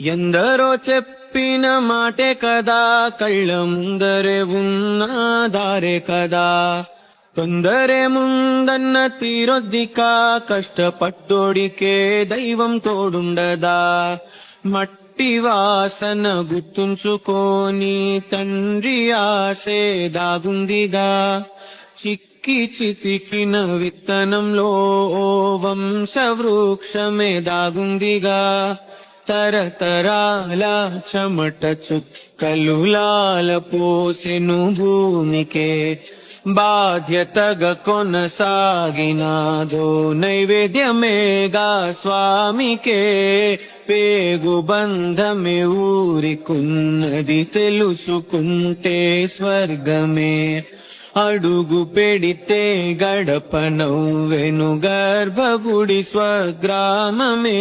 ఎందరో చెప్పిన మాటే కదా, కళ్ళ ముందరే ఉన్న దారే కదా. తొందరే ముందన్న తీరొద్దికా, కష్టపట్టోడికే దైవం తోడుండదా. మట్టి వాసన గుర్తుంచుకోని తండ్రి ఆసే దాగుందిగా. చిక్కి చితికిన విత్తనంలో ఓ వంశవృక్షమే దాగుందిగా. తరతరాల చెమట చుక్కలు లాల పోసెను భూమికే, బాధ్యతగా కొనసాగినాదో నైవేద్యమేగా స్వామికే. పేగు బంధమే ఊరికున్నది తెలుసుకుంటే స్వర్గమే. అడుగు పెడితే గడప నవ్వెను గర్భగుడి స్వగ్రామమే.